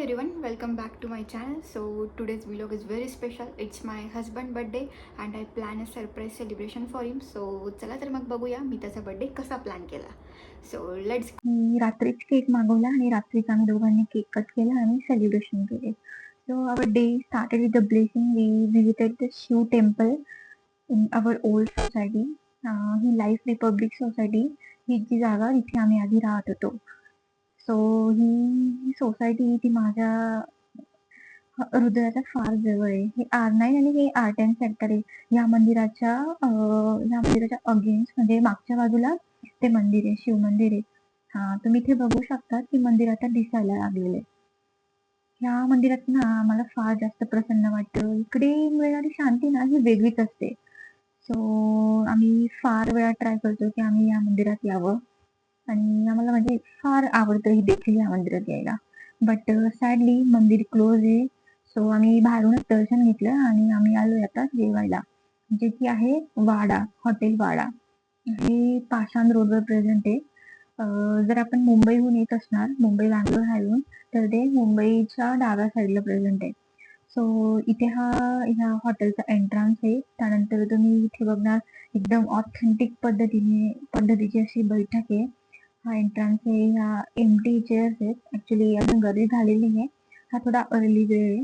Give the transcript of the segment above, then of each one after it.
everyone, welcome back to my channel. So today's vlog is very special. It's my husband birthday and I plan a surprise celebration for him. So चला तर मग बघूया मी त्याचा birthday कसा plan केला. So let's मी रात्रीच cake मागवला आणि रात्रीच आम्ही दोघांनी केक कट केला आणि सेलिब्रेशन केले. So our day started with the blessing. We visited the Shiv temple in our old society. ही लाईफ रिपब्लिक सोसायटी ही जी जागा जिथे आम्ही आधी राहत होतो. सो ही सोसायटी ती माझ्या हृदयाच्या फार जवळ आहे. हे R9 आणि हे R10 सेक्टर आहे. या मंदिराच्या अगेन्स्ट म्हणजे मागच्या बाजूला ते मंदिर आहे, शिव मंदिर आहे. तुम्ही इथे बघू शकता की मंदिर आता दिसायला लागलेलं आहे. ह्या मंदिरात ना आम्हाला फार जास्त प्रसन्न वाटतं. इकडे मिळणारी शांती ना ही वेगळीच असते. सो आम्ही फार वेळा ट्राय करतो की आम्ही या मंदिरात यावं आणि आम्हाला म्हणजे फार आवडतं ही देखील या मंदिरात यायला. बट सॅडली मंदिर क्लोज आहे. सो आम्ही बाहेरूनच दर्शन घेतलं आणि आम्ही आलोय आता जेवायला. जे की आहे वाडा, हॉटेल वाडा. हे पाषाण रोडवर प्रेझेंट आहे. जर आपण मुंबईहून येत असणार, मुंबई-बंगलोर हायवेहून, तर ते मुंबईच्या डाव्या साईडला प्रेझेंट आहे. सो इथे ह्या हॉटेलचा एंट्रन्स आहे. त्यानंतर तुम्ही इथे बघणार एकदम ऑथेंटिक पद्धतीची अशी बैठक आहे. हा एंट्रन्स आहे. ह्या एम्प्टी चेअर्स आहेत. ॲक्चुअली अजून गर्दी झालेली नाही. हा थोडा अर्ली वेळ आहे.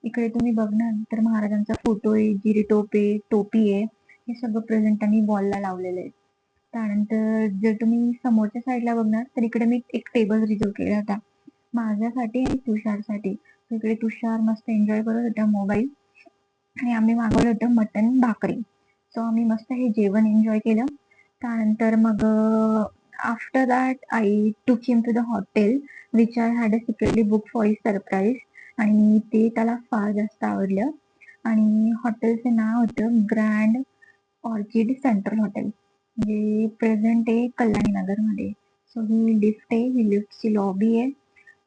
इकडे तुम्ही बघणार तर महाराजांचा फोटो आहे, जिरेटोप आहे, टोपी आहे. हे सगळं प्रेझेंट त्यांनी वॉलला लावलेलं आहे. त्यानंतर जर तुम्ही समोरच्या साईडला बघणार तर इकडे मी एक टेबल रिझर्व केला होता माझ्यासाठी आणि तुषारसाठी. तर इकडे तुषार मस्त एन्जॉय करत होता मोबाईल आणि आम्ही मागवलं होतं मटन भाकरी. सो आम्ही मस्त हे जेवण एन्जॉय केलं. त्यानंतर मग after that I took him to the hotel which I had a secretly book for his surprise आणि ते त्याला फार जास्त आवडलं आणि हॉटेलचं नाव होतं ग्रँड ऑर्चिड सेंट्रल हॉटेल. जे प्रेझेंट आहे कल्याणी नगरमध्ये. सो ही लिफ्ट आहे, ही लिफ्टची लॉबी आहे.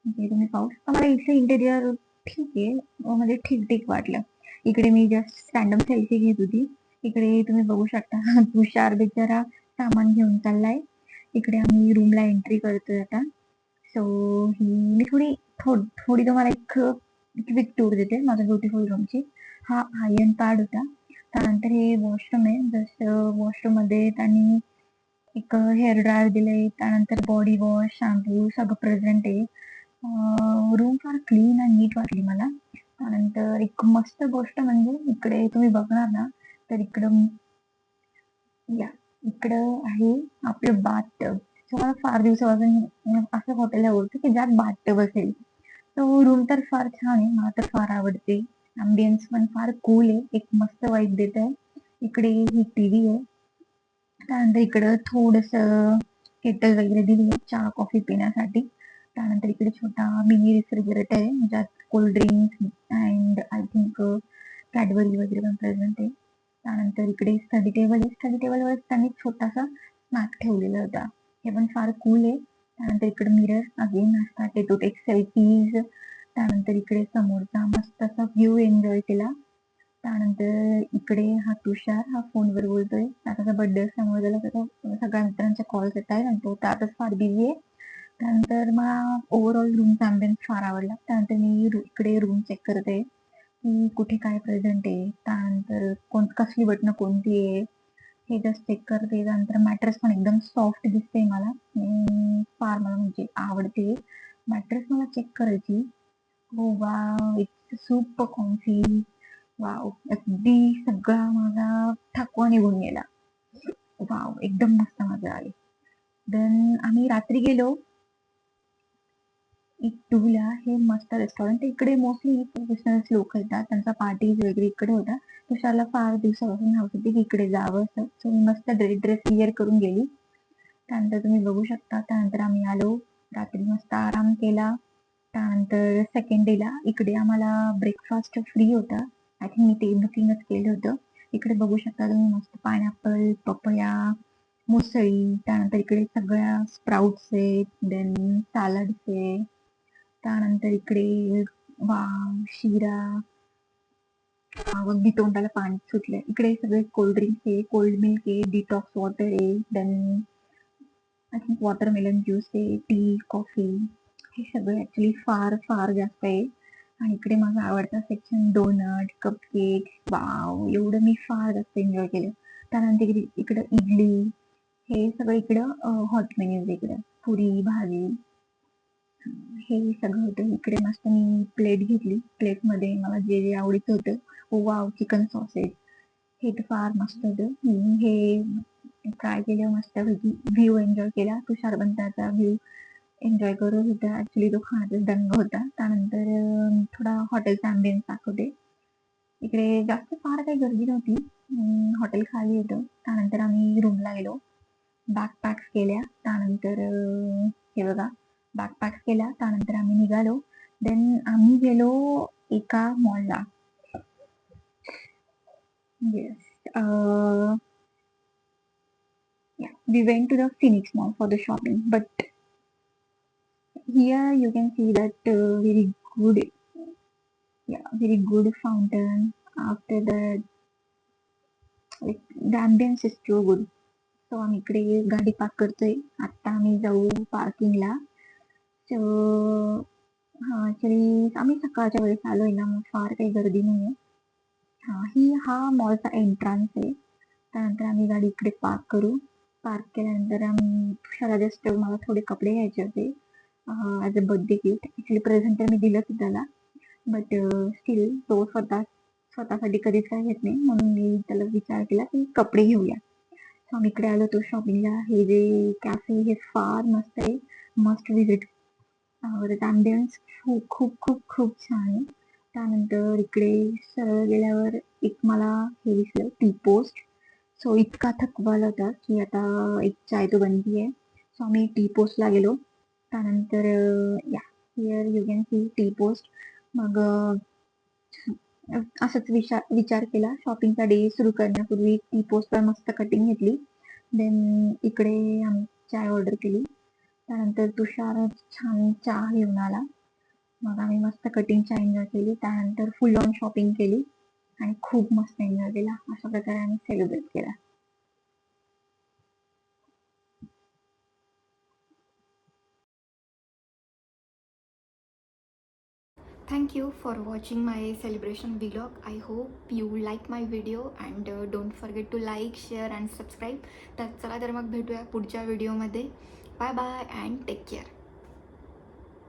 म्हणजे तुम्ही पाहू शकता. मला इथलं इंटेरियर ठीक आहे, म्हणजे ठीक-ठीक वाटलं. इकडे मी जस्ट स्टँडअप सेल्फी घेत होती. इकडे तुम्ही बघू शकता तुषार बिचारा सामान घेऊन चाललाय. इकडे आम्ही रूमला एंट्री करतोय आता. सो मी थोडी तुम्हाला एक क्विक टूर देते माझ्या ब्युटिफुल रूमची. हा आयर्न पॅड होता. त्यानंतर हे वॉशरूम आहे. जसं वॉशरूममध्ये त्यांनी एक हेअर ड्रायर दिलंय. त्यानंतर बॉडी वॉश, शॅम्पू सगळं प्रेझेंट आहे. रूम फार क्लीन आणि नीट वाटली मला. त्यानंतर एक मस्त गोष्ट म्हणजे इकडे तुम्ही बघणार ना तर या इकडं आहे आपलं बाथटब. सो मला फार दिवसापासून असं हॉटेल आवडतं की ज्यात बाथटब असेल. तो रूम तर फार छान आहे. मला तर फार आवडते. अँबियन्स पण फार कूल आहे. एक मस्त वाईब देत आहे. इकडे ही टीव्ही आहे. त्यानंतर इकडं थोडंसं केटल वगैरे दिली आहे चहा कॉफी पिण्यासाठी. त्यानंतर इकडे छोटा मिनी रेफ्रिजरेटर आहे ज्यात cold drinks and I think Cadbury वगैरे पण प्रेझेंट आहे. त्यानंतर इकडे स्टडी टेबल आहे. स्टडी टेबलवर त्यांनी छोटासा स्नॅक ठेवलेला होता. हे पण फार कूल आहे. त्यानंतर इकडे मिरर अगेन असतात टू टेक सेल्फीज. त्यानंतर इकडे समोरचा मस्त असा व्ह्यू एन्जॉय केला. त्यानंतर इकडे हा तुषार हा फोनवर बोलतोय. त्याचा बर्थडे असल्यामुळे त्याला त्याच्या सगळ्या मित्रांचे कॉल्स येत आहेत आणि तो त्यातच फार बिझी आहे. त्यानंतर मला ओव्हरऑल रूमचा अँबियन्स फार आवडला. त्यानंतर मी इकडे रूम चेक करते की कुठे काय प्रेझेंट आहे. त्यानंतर कसली बटणं कोणती आहे हे जस्ट चेक करते. त्यानंतर मॅट्रेस पण एकदम सॉफ्ट दिसते मला. फार मला म्हणजे आवडते. मॅट्रेस मला चेक करायची. हो wow! It's super comfy. Wow! अगदी सगळा माझा थकवा निघून गेला. वॉव! एकदम मस्त मजा आली. देन आम्ही रात्री गेलो इटूला. हे मस्त रेस्टॉरंट. इकडे मोस्टली प्रोफेशनल्स लोक येतात. त्यांचा पार्टीज वगैरे इकडे होता. तुषारला फार दिवसापासून हौस होती की इकडे जावं असं. सो मी मस्त ड्रेस क्लिअर करून गेली. त्यानंतर तुम्ही बघू शकता. त्यानंतर आम्ही आलो. रात्री मस्त आराम केला. त्यानंतर सेकंड डेला इकडे आम्हाला ब्रेकफास्ट फ्री होता. आय थिंक मी ते बुकिंगच केलं होतं. इकडे बघू शकता तुम्ही मस्त पायनॅपल, पपया, मुसळी, त्यानंतर इकडे सगळ्या स्प्राउट्स आहेत. देन सॅलड्स आहे. त्यानंतर इकडे वाव! शिरा. अगदी तोंडाला पाणी सुटलंय. इकडे सगळे कोल्ड ड्रिंक्स आहे, कोल्ड मिल्क आहे, डिटॉक्स वॉटर आहे. Then I think watermelon juice आहे, टी, कॉफी. हे सगळं ॲक्चुअली फार फार जास्त आहे. आणि इकडे माझा आवडता सेक्शन डोनट, कपकेक, वाव! एवढं मी फार जास्त एन्जॉय केलं. त्यानंतर इकडं इडली, हे सगळं इकडं हॉट मेन्यूज इकडं. पुरी, भाजी हे सगळं होतं. इकडे मस्त मी प्लेट घेतली. प्लेटमध्ये मला जे जे आवडीचं होतं, वाव! चिकन सॉसेज हे तर फार मस्त होतं. मी हे ट्राय केलं मस्तपैकी. व्ह्यू एन्जॉय केला. तुषारबंधाचा व्ह्यू एन्जॉय करत होता. ॲक्चुअली तो खाण्याचाच दंग होता. त्यानंतर थोडा हॉटेलचा ॲम्बियन्स दाखवते. इकडे जास्त फार काही गर्दी नव्हती. हॉटेल खाली होतं. त्यानंतर आम्ही रूमला गेलो. बॅकपॅक्स केल्या. त्यानंतर हे बघा बॅकपॅक्स केल्या. त्यानंतर आम्ही निघालो. देन आम्ही गेलो एका मॉलला. Yes. We went to the Phoenix Mall for the shopping, but here you can see that good, very good fountain. After that, like the ambience is too good. So आम्ही इकडे गाडी पार्क करतोय. आता आम्ही जाऊ पार्किंगला. सो ॲक्चुअली आम्ही सकाळच्या वेळेस आलोय ना, मग फार काही गर्दी नाहीये. हा मॉलचा एंट्रन्स आहे. त्यानंतर आम्ही गाडी इकडे पार्क करू. पार्क केल्यानंतर तुषारला जस्ट मला थोडे कपडे घ्यायचे होते as a birthday gift. Actually present तर मी दिलंच त्याला, बट स्टील तो स्वतःसाठी कधीच काय घेत नाही, म्हणून मी त्याला विचार केला की कपडे घेऊया. सो आम्ही इकडे आलो होतो शॉपिंगला. हे जे कॅफे हे फार मस्त आहे. Must visit. त्याचा ॲम्बियन्स खूप खूप खूप खूप छान आहे. त्यानंतर इकडे सरळ गेल्यावर एक मला हे दिसलं टी पोस्ट. सो इतका थकवा आला होता की आता एक चाय तो बनती आहे. सो आम्ही टी पोस्टला गेलो. त्यानंतर here you can see Tea Post. मग असंच विचार केला शॉपिंगचा डे सुरू करण्यापूर्वी टी पोस्टवर मस्त कटिंग घेतली. देन इकडे आम्ही चाय ऑर्डर केली. त्यानंतर तुषार छान चहा घेऊन आला. मग आम्ही मस्त कटिंग चहा एन्जॉय केली. त्यानंतर फुल ऑन शॉपिंग केली आणि खूप मस्त एन्जॉय केला. अशा प्रकारे आम्ही सेलिब्रेट केला. Thank you for watching my celebration vlog. I hope you like my video and don't forget to like, share and subscribe. तर चला तर मग भेटूया पुढच्या व्हिडिओमध्ये. Bye bye and take care.